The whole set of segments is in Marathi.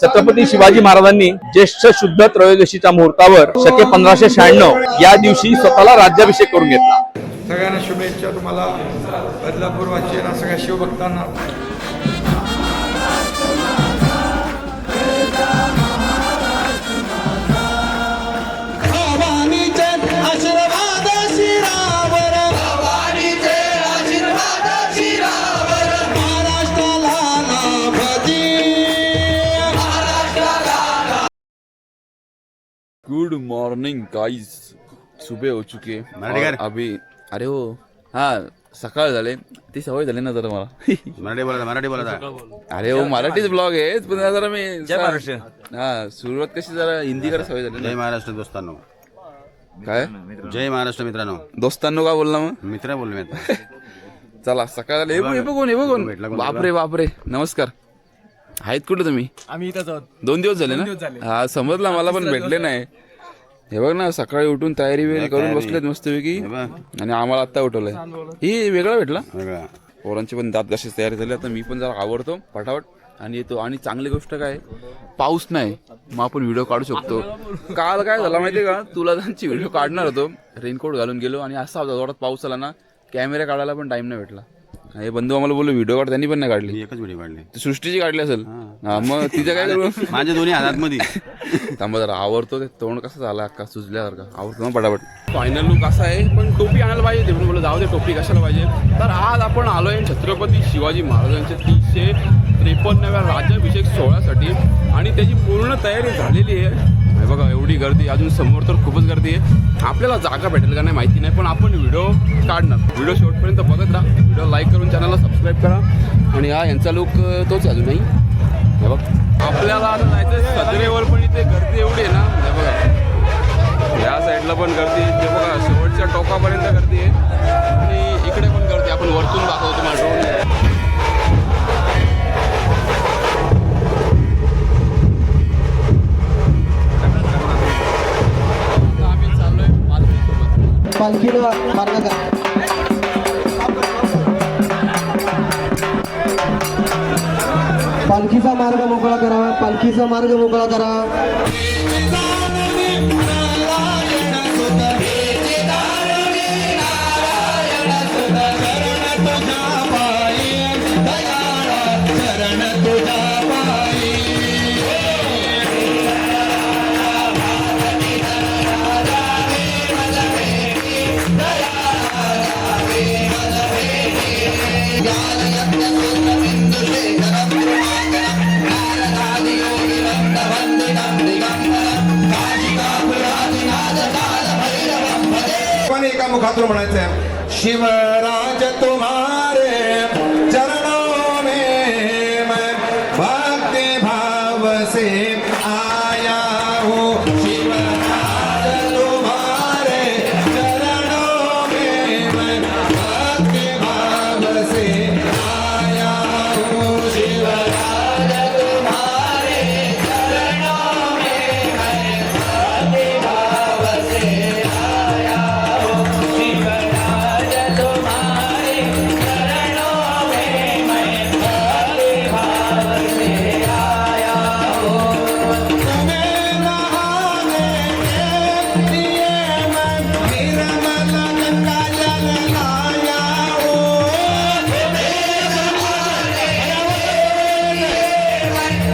छत्रपती शिवाजी महाराजांनी ज्येष्ठ शुद्ध त्रयोदशीच्या मुहूर्तावर शके 1596 या दिवशी स्वतःला राज्याभिषेक करून घेतला. सगळ्यांना शुभेच्छा. तुम्हाला बदलापूर वासियांना सगळ्या शिवभक्तांना गुड मॉर्निंग गाइस, सुबह हो चुके और अभी अरे हो हाँ सकाळ झाले. ती सवय झाली ना जरा मला मराठी बोला अरे हो मराठीच ब्लॉग आहे पण जरा मी हा सुरुवात कशी जरा हिंदीकडे सवय झाली. जय महाराष्ट्र दोस्तांनो. काय जय महाराष्ट्र मित्रांनो. दोस्तांनो का बोलला मग मित्र बोललो मी. चला सकाळ हे बघून बापरे बापरे. नमस्कार. आहेत कुठे तुम्ही? आम्ही इथंच आहोत. 2 दिवस झाले ना. हा समजला मला पण भेटले नाही. हे बघ ना सकाळी उठून तयारी वगैरे करून बसलेत मस्तपैकी आणि आम्हाला आता उठवलंय. ही वेगळा भेटला. पोरांची पण दात घासायची तयारी झाली. आता मी पण जरा आवडतो फटाफट आणि येतो. आणि चांगली गोष्ट काय पाऊस नाही मग आपण व्हिडिओ काढू शकतो. काल काय झाला माहितीये का तुला त्यांची व्हिडिओ काढणार होतो रेनकोट घालून गेलो आणि असा होता जोरात पाऊस आला ना कॅमेरा काढायला पण टाइम नाही भेटला. हे बंधू आम्हाला बोललो व्हिडिओ काढ त्यांनी पण नाही काढली. एकच व्हिडिओ काढली सृष्टीची काढली असेल. हा मग तिचं काय करू माझ्या दोन्ही हातात मध्ये थांबा जरा आवडतो. ते तोंड कसं झालं अक्का सुजल्यासारखा आवडतो ना पटापट. फायनल लुक असा आहे पण टोपी आणायला पाहिजे. ते पण बोललो जाऊ दे टोपी कशाला पाहिजे. तर आज आपण आलोय छत्रपती शिवाजी महाराजांच्या 353व्या राज्याभिषेक सोहळ्यासाठी आणि त्याची पूर्ण तयारी झालेली आहे. बघा एवढी गर्दी अजून समोर तर खूपच गर्दी आहे. आपल्याला जागा भेटेल का नाही माहिती नाही पण आपण व्हिडिओ काढणार. व्हिडिओ शेवटपर्यंत बघत राहा. व्हिडिओ लाईक करून चॅनलला सबस्क्राईब करा. आणि हा यांचा लुक तोच अजून नाही. हे बघ आपल्याला आता जायचं सदरेवर पण इथे गर्दी एवढी आहे ना. हे बघा या साईडला पण गर्दी आहे. ते बघा शेवटच्या टोकापर्यंत गर्दी आहे आणि इकडे पण गर्दी. आपण वरतून दाखवतो तुम्हाला ड्रोन. पालखीला मार्ग करा. पालखीचा मार्ग मोकळा करा. पालखीचा मार्ग मोकळा करा. पण एका मुखातून म्हणायचं शिवराज तुम्हारे चरणों में मैं भक्ति भाव से आया हूँ. शिवराज तुम्हारे चरणों में मैं भक्ति भाव से आया हूँ. शिवराज तुम्हारे चरणों में मैं भक्ति भाव से आया हूँ. शिवराज तुम्हारे चरणों में मैं भक्ति भाव से आया हूँ. तुम्हें नहाने के लिए मैं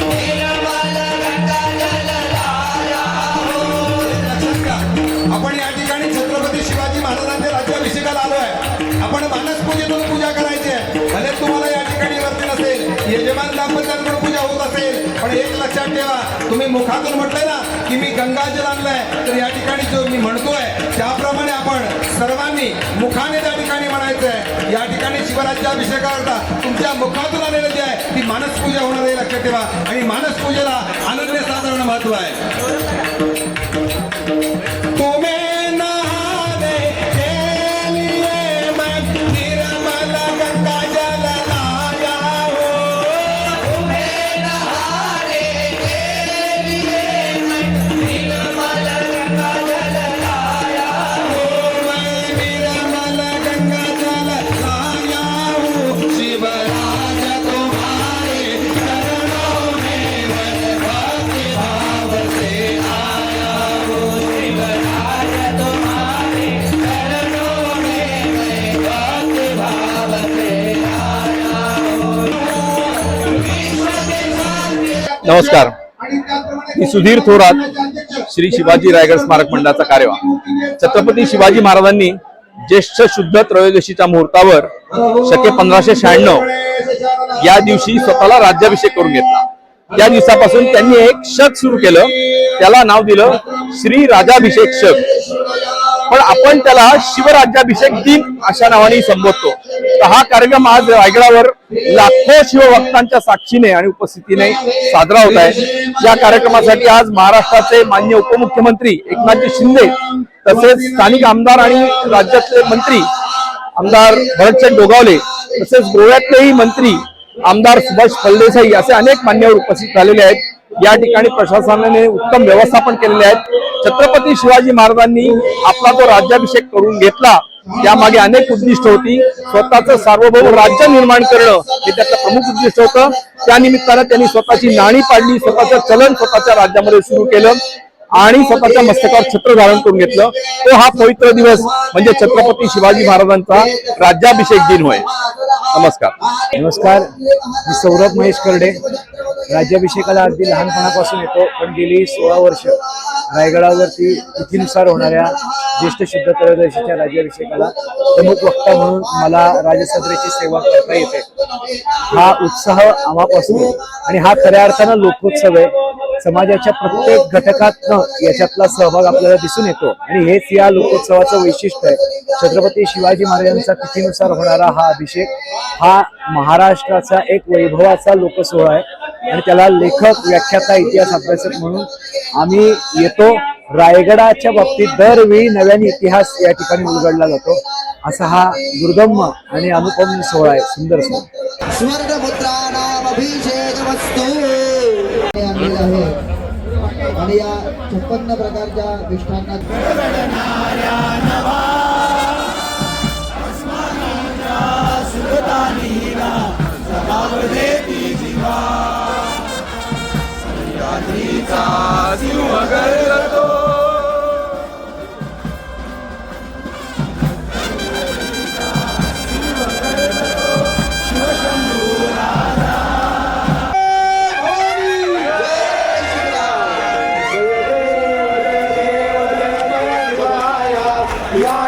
निर्मल गंगा जल लाया हूँ. आपण या ठिकाणी छत्रपती शिवाजी महाराजांच्या राज्याभिषेकाला आलो आहे. आपण मानस पूजेतून पूजा करायची आहे. भले तुम्हाला या ठिकाणी वरती नसेल यजमान दाम्पत्यांकडून पूजा होत असेल पण एक लक्षात ठेवा तुम्ही मुखातून म्हटलंय ना की मी गंगाजल आणलंय तर या ठिकाणी जो मी म्हणतोय त्याप्रमाणे आपण सर्वांनी मुखाने त्या ठिकाणी म्हणायचं आहे. या ठिकाणी शिवराज्याभिषेकाकरता तुमच्या मुखातून आलेलं जे आहे ती मानस पूजा होणार आहे लक्षात ठेवा. आणि मानस पूजेला अनन्यसाधारण महत्व आहे. तुम्हें नहाने के लिए मैं निर्मल गंगा जल लाया हूँ. तुम्हें नहाने के लिए मैं निर्मल गंगा जल लाया हूँ. मैं निर्मल गंगा जल लाया नमस्कार. मी सुधीर थोरात, श्री शिवाजी रायगड स्मारक मंडळाचा कार्यवाह. छत्रपती शिवाजी महाराजांनी ज्येष्ठ शुद्ध त्रयोदशीच्या मुहूर्तावर शके 1596 या दिवशी स्वतःला राज्याभिषेक करून घेतला. त्या दिवसापासून त्यांनी एक शक सुरू केलं, त्याला नाव दिलं श्री राजाभिषेक शक. पण आपण त्याला शिवराज्याभिषेक दिन अशा नावाने संबोधतो. तर हा कार्यक्रम आज रायगडावर लाखो शिवभक्तांच्या साक्षीने आणि उपस्थितीने साजरा होत आहे. या कार्यक्रमासाठी आज महाराष्ट्राचे माननीय उपमुख्यमंत्री एकनाथजी शिंदे तसेच स्थानिक आमदार आणि राज्यातले मंत्री आमदार भरतचंद डोगावले तसेच गोव्यातलेही मंत्री आमदार सुभाष फळदेसाई असे अनेक मान्यवर उपस्थित झालेले आहेत. या ठिकाणी प्रशासनाने उत्तम व्यवस्थापन केलेले आहेत. छत्रपती शिवाजी महाराजांनी आपला तो राज्याभिषेक करून घेतला, त्यामागे अनेक उद्दिष्ट होती. स्वतःचं सार्वभौम राज्य निर्माण करणं हे त्याचं प्रमुख उद्दिष्ट होतं. त्या निमित्तानं त्यांनी स्वतःची नाणी पाडली, स्वतःचं चलन स्वतःच्या राज्यामध्ये सुरू केलं आणि स्वतःच्या मस्तकावर छत्र धारण करून घेतलं. तो हा पवित्र दिवस म्हणजे छत्रपती शिवाजी महाराजांचा राज्याभिषेक दिन होय. नमस्कार. नमस्कार, मी सौरभ महेश करडे. राज्याभिषेकाला अगदी लहानपणापासून येतो, पण गेली 16 वर्ष रायगडावरती तिथीनुसार होणाऱ्या ज्येष्ठ शुद्ध त्रयोदशीच्या राज्याभिषेकाला प्रमुख वक्ता म्हणून मला राजसदरेची सेवा करता येते. हा उत्साह आम्हापासून आणि हा खऱ्या अर्थानं लोकोत्सव आहे. समाजाच्या प्रत्येक घटकातनं याच्यातला सहभाग आपल्याला दिसून येतो आणि हेच या लोकोत्सवाचं वैशिष्ट्य आहे. छत्रपती शिवाजी महाराजांचा तिथीनुसार होणारा हा अभिषेक हा महाराष्ट्राचा एक वैभवाचा लोकसोहळा आहे आणि त्याला लेखक, व्याख्याता, इतिहास अभ्यासक म्हणून आम्ही येतो. रायगडाच्या बाबतीत दरवेळी नव्याने इतिहास या ठिकाणी उलगडला जातो. असा हा दुर्गम आणि अनुपम सोहळा आहे. सुंदर सोहळा. आणलेलं आहे आणि या 56 प्रकारच्या मिष्टांना या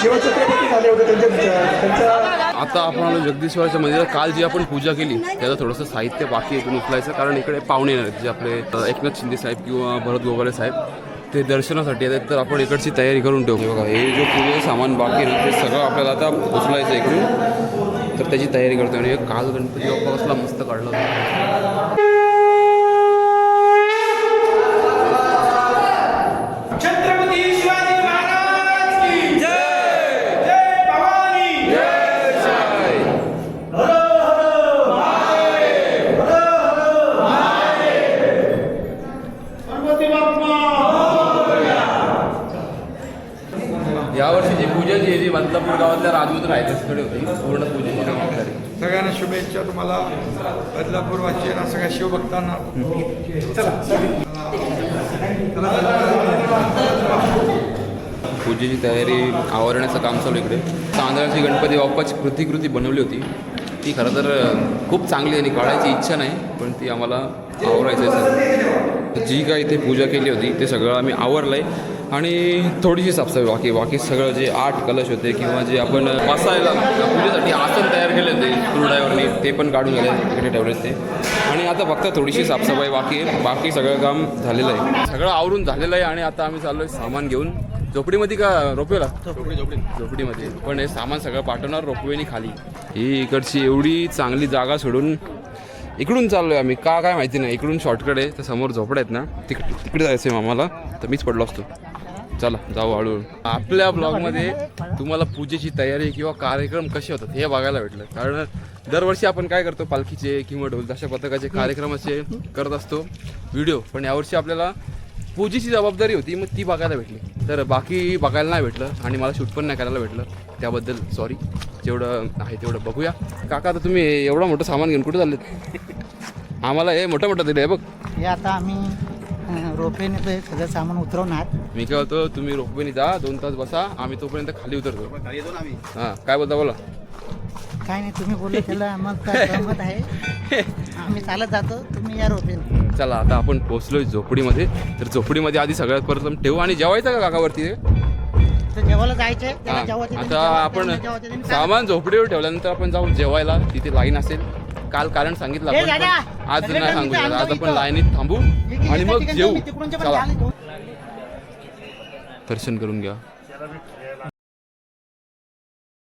शिवछत्रपती झाले होते त्यांच्या आता आपण आलो जगदीश्वराच्या मंदिरात. काल जी आपण पूजा केली त्याचं थोडंसं साहित्य बाकी इथून उचलायचं, कारण इकडे पाहुणे येणार आहेत जे आपले एकनाथ शिंदे साहेब किंवा भरत गोगाले साहेब ते दर्शनासाठी येतात. तर आपण इकडची तयारी करून ठेवू. बघा हे जो पूजेचं सामान बाकी आहे ते सगळं आपल्याला आता उचलायचं इकडून, तर त्याची तयारी करतो. आणि काल गणपती बाप्पा कसला मस्त काढला होता. यावर्षीची पूजा जी आहे जी बदलापूर गावातल्या राजूत रायगडकडे होती. पूर्ण पूजेची जबाबदारी. सगळ्यांना शुभेच्छा. तुम्हाला बदलापूर वाचीयांना सगळ्या शिवभक्तांना. पूजेची तयारी आवरण्याचं काम चालू इकडे. तांदळाची गणपती बाप्पाची प्रतिकृती बनवली होती. ती खरं तर खूप चांगली आणि काढायची इच्छा नाही, पण ती आम्हाला आवरायचं आहे सर. जी काय इथे पूजा केली होती ते सगळं आम्ही आवरलं आहे. आणि थोडीशी साफसफाई बाकी सगळं जे 8 कलश होते किंवा जे आपण बसायला पूजेसाठी आसन तयार केले होते स्क्रूड्रायव्हरनी ते पण काढून गेले इकडे ठेवले ते. आणि आता फक्त थोडीशी साफसफाई बाकी आहे. बाकी सगळं काम झालेलं आहे, सगळं आवरून झालेलं आहे. आणि आता आम्ही चाललो आहे सामान घेऊन झोपडीमध्ये का रोपवेला झोपडीमध्ये. पण हे सामान सगळं पाठवणार रोपवेनी खाली. ही इकडची एवढी चांगली जागा सोडून इकडून चाललो आहे आम्ही. का काय माहिती नाही. इकडून शॉर्टकट आहे, तर समोर झोपड्या आहेत ना तिकडे जायचं आहे आम्हाला. तर मीच पडलो असतो. चला जाऊ हळूहळू. आपल्या ब्लॉगमध्ये तुम्हाला पूजेची तयारी किंवा कार्यक्रम कसे होतात हे बघायला भेटलं. कारण दरवर्षी आपण काय करतो पालखीचे किंवा ढोल ताशा पथकाचे कार्यक्रमाचे करत असतो व्हिडिओ. पण यावर्षी आपल्याला पूजेची जबाबदारी होती, मग ती बघायला भेटली. तर बाकी बघायला नाही भेटलं आणि मला शूट पण नाही करायला भेटलं, त्याबद्दल सॉरी. जेवढं आहे तेवढं बघूया. काका आता तुम्ही एवढं मोठं सामान घेऊन कुठे चाललेत? आम्हाला हे मोठं दिलं आहे बघ. हे आता आम्ही रोपेने ते सगळं सामान उतरवणार. मी काय होतो तुम्ही रोपवेने जा 2 तास बसा, आम्ही तोपर्यंत खाली उतरतो. हां काय बोलता बोला. काय नाही तुम्ही बोलले त्याला आम्हाला काय गंमत आहे. आम्ही चालत जातो, तुम्ही या रोपेने. चला आता आपण पोहोचलोय झोपडीमध्ये. तर झोपडीमध्ये आधी सगळ्यात प्रथम ठेवू आणि जेवायचं का काकावरती. तर जेवायला जायचंय त्याला हां जेवायचं. आता आपण सामान झोपडीवर ठेवल्यानंतर आपण जाऊ जेवायला. तिथे लाईन असेल. काल कारण सांगितलं आपण, पण आज नाही सांगू शकत. आज आपण लाईनीत थांबू आणि मग जेवू. चला दर्शन करून घ्या.